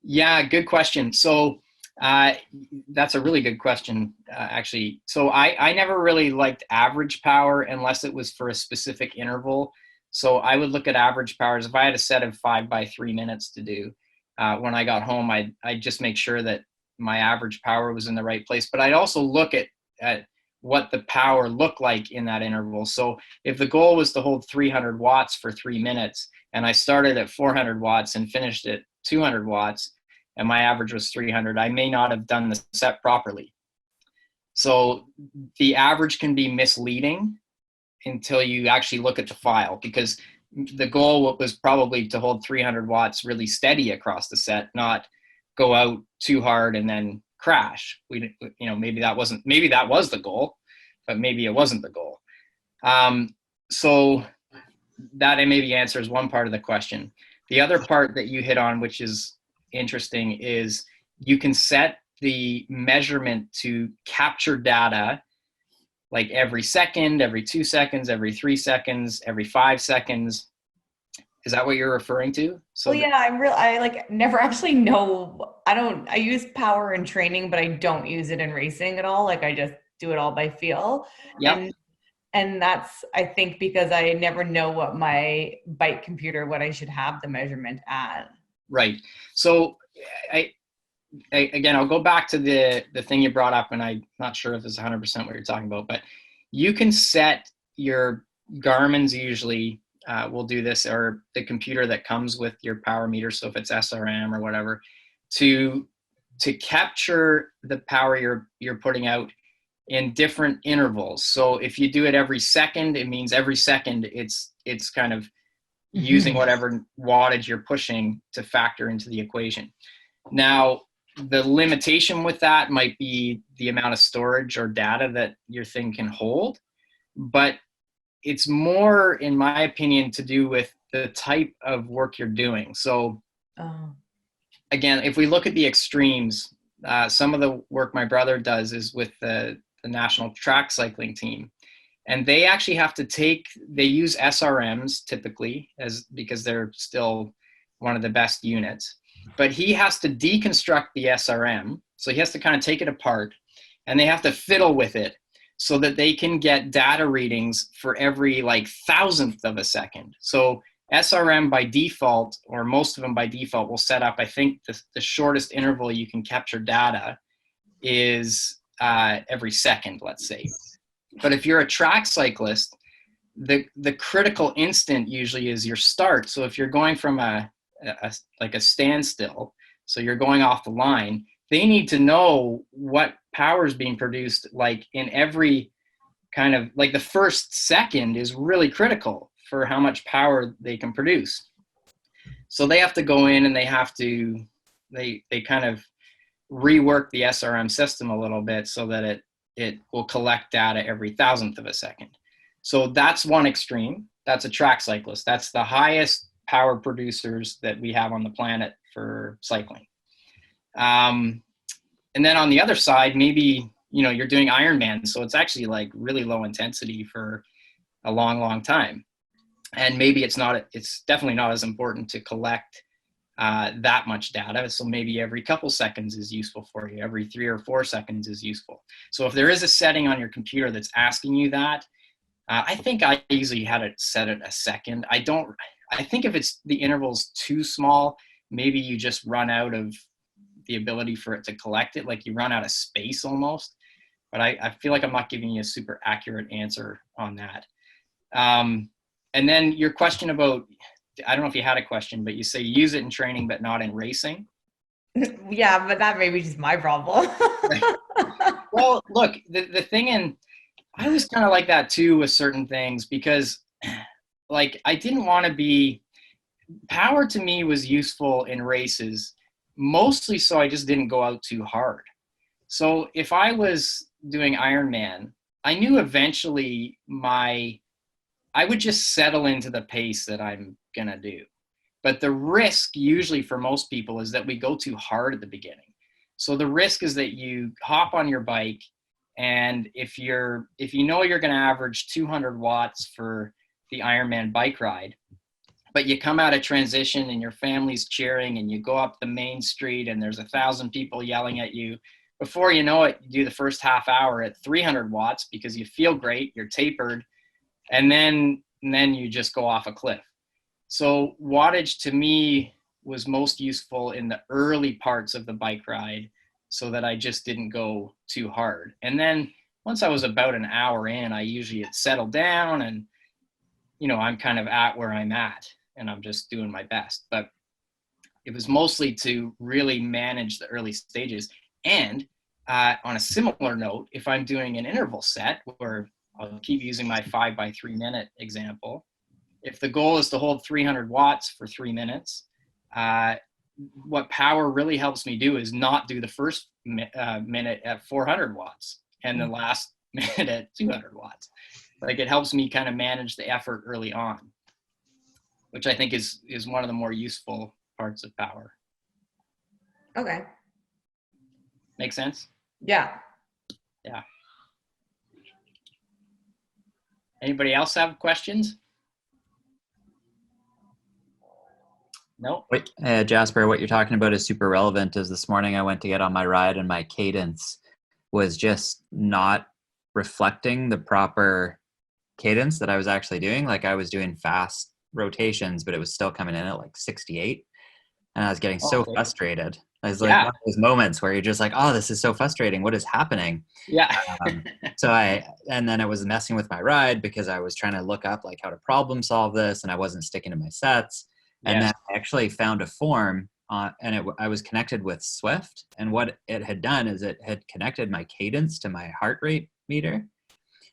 Yeah, good question. So that's a really good question, actually. So I never really liked average power unless it was for a specific interval. So I would look at average powers. If I had a set of 5 by 3 minutes to do, when I got home, I'd just make sure that my average power was in the right place. But I'd also look at what the power looked like in that interval. So if the goal was to hold 300 watts for 3 minutes, and I started at 400 watts and finished at 200 watts, and my average was 300, I may not have done the set properly. So the average can be misleading until you actually look at the file, because the goal was probably to hold 300 watts really steady across the set, not go out too hard and then crash. Maybe that was the goal, but maybe it wasn't the goal. So that maybe answers one part of the question. The other part that you hit on, which is interesting, is you can set the measurement to capture data like every second, every 2 seconds, every 3 seconds, every 5 seconds. Is that what you're referring to? So Well, yeah, I like never actually know. I use power in training, but I don't use it in racing at all. Like I just do it all by feel. Yep. And that's, I think, because I never know what my bike computer, what I should have the measurement at. Right. So again, I'll go back to the thing you brought up, and I'm not sure if it's 100% what you're talking about, but you can set your Garmin's usually will do this, or the computer that comes with your power meter. So if it's SRM or whatever, to capture the power you're putting out in different intervals. So if you do it every second, it means every second it's kind of using whatever wattage you're pushing to factor into the equation. Now, the limitation with that might be the amount of storage or data that your thing can hold, but it's more, in my opinion, to do with the type of work you're doing. So again, if we look at the extremes, some of the work my brother does is with the national track cycling team. And they actually have to they use SRMs typically because they're still one of the best units. But he has to deconstruct the SRM. So he has to kind of take it apart, and they have to fiddle with it so that they can get data readings for every like thousandth of a second. So SRM by default, or most of them by default, will set up, I think the shortest interval you can capture data is every second, let's say. But if you're a track cyclist, the critical instant usually is your start. So if you're going from a standstill, so you're going off the line, they need to know what power is being produced, like in every kind of, like the first second is really critical for how much power they can produce. So they have to go in and they kind of rework the SRM system a little bit so that it will collect data every thousandth of a second. So that's one extreme. That's a track cyclist. That's the highest power producers that we have on the planet for cycling. And then on the other side, maybe, you're doing Ironman. So it's actually like really low intensity for a long, long time. And maybe it's definitely not as important to collect that much data. So maybe every couple seconds is useful for you. Every 3 or 4 seconds is useful. So if there is a setting on your computer that's asking you that, I think I usually had it set at a second. I think if the interval's too small, maybe you just run out of the ability for it to collect it. Like you run out of space almost. But I feel like I'm not giving you a super accurate answer on that. And then your question about, I don't know if you had a question, but you say use it in training, but not in racing. Yeah, but that may be just my problem. Well, look, the thing I was kind of like that too with certain things, because like I didn't want to be, power to me was useful in races, mostly so I just didn't go out too hard. So if I was doing Ironman, I knew eventually I would just settle into the pace that I'm going to do. But the risk usually for most people is that we go too hard at the beginning. So the risk is that you hop on your bike, and if you know you're going to average 200 watts for the Ironman bike ride, but you come out of transition and your family's cheering and you go up the main street and there's 1,000 people yelling at you, before you know it, you do the first half hour at 300 watts because you feel great, you're tapered, and then you just go off a cliff. So wattage to me was most useful in the early parts of the bike ride so that I just didn't go too hard. And then once I was about an hour in, I usually had settled down and, I'm kind of at where I'm at and I'm just doing my best. But it was mostly to really manage the early stages. And on a similar note, if I'm doing an interval set, where I'll keep using my 5x3 minute example, if the goal is to hold 300 watts for 3 minutes, what power really helps me do is not do the first minute at 400 watts and the last minute at 200 watts. Like it helps me kind of manage the effort early on, which I think is one of the more useful parts of power. Okay. Make sense? Yeah. Yeah. Anybody else have questions? No? Wait, Jasper, what you're talking about is super relevant. Is this morning I went to get on my ride and my cadence was just not reflecting the proper cadence that I was actually doing. Like I was doing fast rotations, but it was still coming in at like 68. And I was getting so frustrated. I was like, one of those moments where you're just like, oh, this is so frustrating. What is happening? Yeah. And then it was messing with my ride because I was trying to look up like how to problem solve this and I wasn't sticking to my sets. And then I actually found a form and I was connected with Swift. And what it had done is it had connected my cadence to my heart rate meter.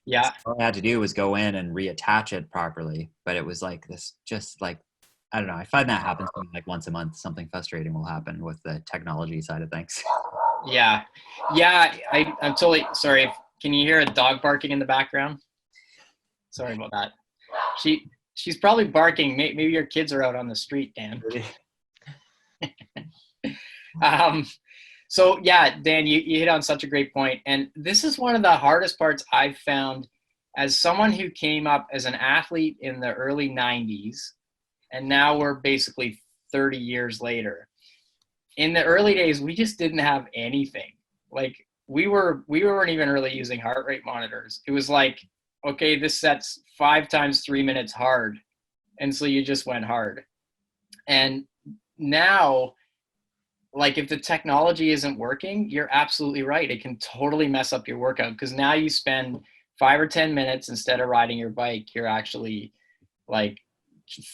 Yeah. So all I had to do was go in and reattach it properly. But it was like this, just like, I don't know. I find that happens to me like once a month. Something frustrating will happen with the technology side of things. Yeah. Yeah. I'm totally sorry. Can you hear a dog barking in the background? Sorry about that. She's probably barking. Maybe your kids are out on the street, Dan. So yeah, Dan, you hit on such a great point. And this is one of the hardest parts I've found as someone who came up as an athlete in the early 90s, and now we're basically 30 years later. In the early days, we just didn't have anything. Like we weren't even really using heart rate monitors. It was like, okay, this set's 5 times 3 minutes hard. And so you just went hard. And now, like if the technology isn't working, you're absolutely right. It can totally mess up your workout because now you spend 5 or 10 minutes instead of riding your bike, you're actually like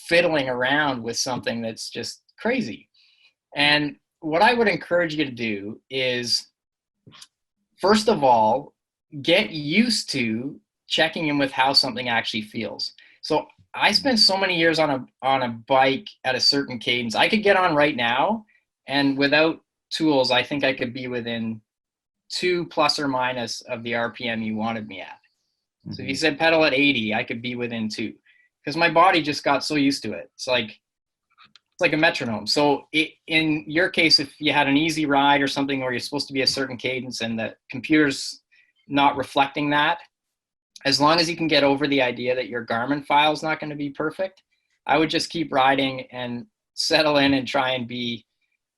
fiddling around with something that's just crazy. And what I would encourage you to do is, first of all, get used to checking in with how something actually feels. So I spent so many years on a bike at a certain cadence. I could get on right now, and without tools, I think I could be within 2 plus or minus of the RPM you wanted me at. Mm-hmm. So if you said pedal at 80, I could be within 2 because my body just got so used to it. It's like a metronome. So in your case, if you had an easy ride or something where you're supposed to be a certain cadence and the computer's not reflecting that, as long as you can get over the idea that your Garmin file is not going to be perfect, I would just keep riding and settle in and try and be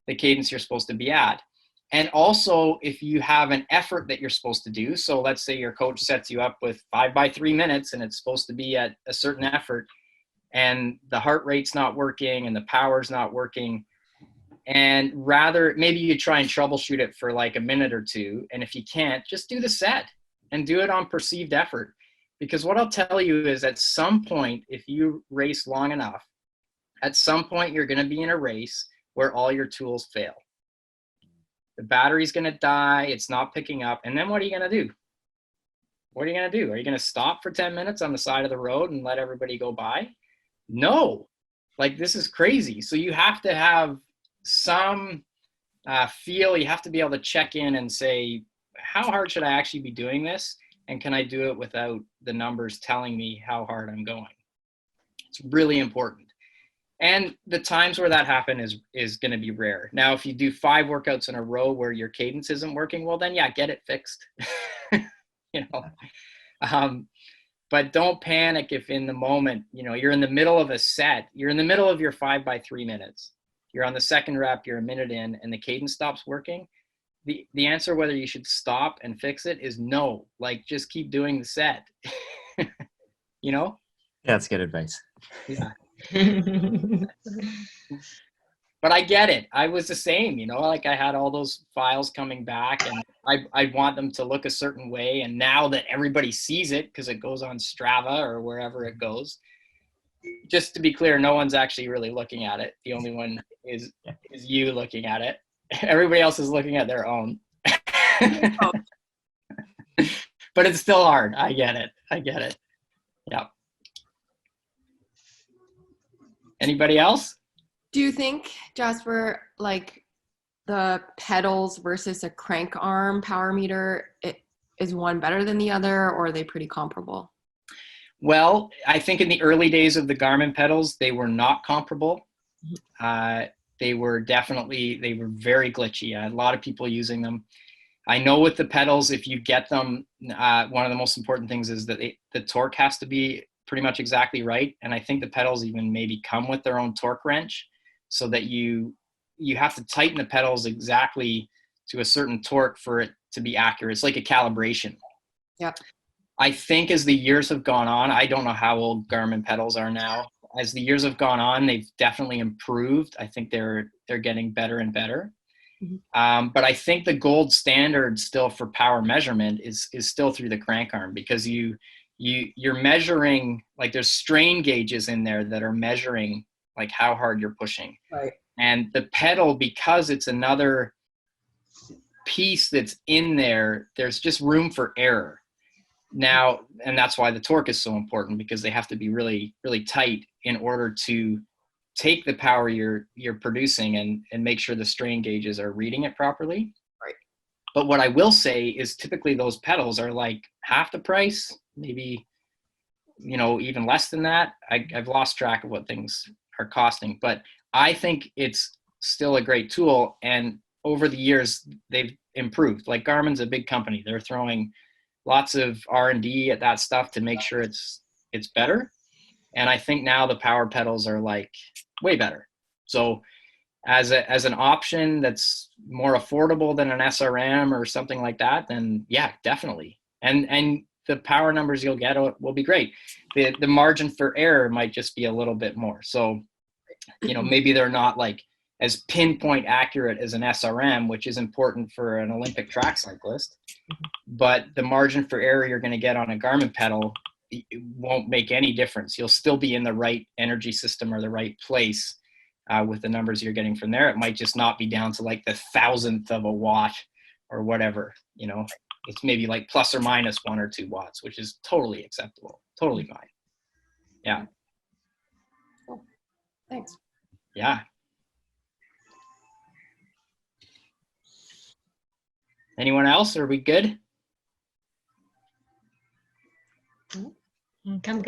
the cadence you're supposed to be at. And also, if you have an effort that you're supposed to do, so let's say your coach sets you up with 5 by 3 minutes and it's supposed to be at a certain effort, and the heart rate's not working and the power's not working, and rather maybe you try and troubleshoot it for like a minute or two, and if you can't, just do the set and do it on perceived effort. Because what I'll tell you is, at some point, if you race long enough, at some point you're going to be in a race where all your tools fail. The battery's going to die, it's not picking up, and then what are you going to do? What are you going to do? Are you going to stop for 10 minutes on the side of the road and let everybody go by? No. Like, this is crazy. So you have to have some feel. You have to be able to check in and say, how hard should I actually be doing this? And can I do it without the numbers telling me how hard I'm going? It's really important. And the times where that happens is going to be rare. Now, if you do 5 workouts in a row where your cadence isn't working, well, then yeah, get it fixed. You know, but don't panic if in the moment, you know, you're in the middle of a set, you're in the middle of your 5 by 3 minutes, you're on the second rep, you're a minute in, and the cadence stops working. The answer whether you should stop and fix it is no. Like, just keep doing the set. You know? Yeah, that's good advice. Yeah. But I get it. I was the same, you know, like I had all those files coming back and I want them to look a certain way. And now that everybody sees it, because it goes on Strava or wherever it goes, just to be clear, no one's actually really looking at it. The only one is you looking at it. Everybody else is looking at their own. But it's still hard. I get it. Yeah. Anybody else? Do you think, Jasper, like the pedals versus a crank arm power meter, is one better than the other, or are they pretty comparable? Well, I think in the early days of the Garmin pedals, they were not comparable. They were very glitchy. I had a lot of people using them. I know with the pedals, if you get them, one of the most important things is that the torque has to be pretty much exactly right. And I think the pedals even maybe come with their own torque wrench, so that you have to tighten the pedals exactly to a certain torque for it to be accurate. It's like a calibration. Yep. I think as the years have gone on, I don't know how old Garmin pedals are now. As the years have gone on, they've definitely improved. I think they're getting better and better. Mm-hmm. But I think the gold standard still for power measurement is still through the crank arm, because you're measuring, like, there's strain gauges in there that are measuring like how hard you're pushing. Right. And the pedal, because it's another piece that's in there, there's just room for error. Now, and that's why the torque is so important, because they have to be really, really tight in order to take the power you're producing and make sure the strain gauges are reading it properly. Right. But what I will say is typically those pedals are like half the price, maybe, you know, even less than that. I've lost track of what things are costing, but I think it's still a great tool. And over the years, they've improved. Like, Garmin's a big company. They're throwing lots of R&D at that stuff to make sure it's better. And I think now the power pedals are like way better. So as an option that's more affordable than an SRM or something like that, then yeah, definitely. And the power numbers you'll get will be great. The margin for error might just be a little bit more. So, you know, maybe they're not like as pinpoint accurate as an SRM, which is important for an Olympic track cyclist. But the margin for error you're going to get on a Garmin pedal, it won't make any difference. You'll still be in the right energy system or the right place with the numbers you're getting from there. It might just not be down to like the 1,000th of a watt or whatever, you know. It's maybe like plus or minus 1 or 2 watts, which is totally acceptable. Totally fine. Yeah. Cool. Thanks. Yeah. Anyone else? Are we good?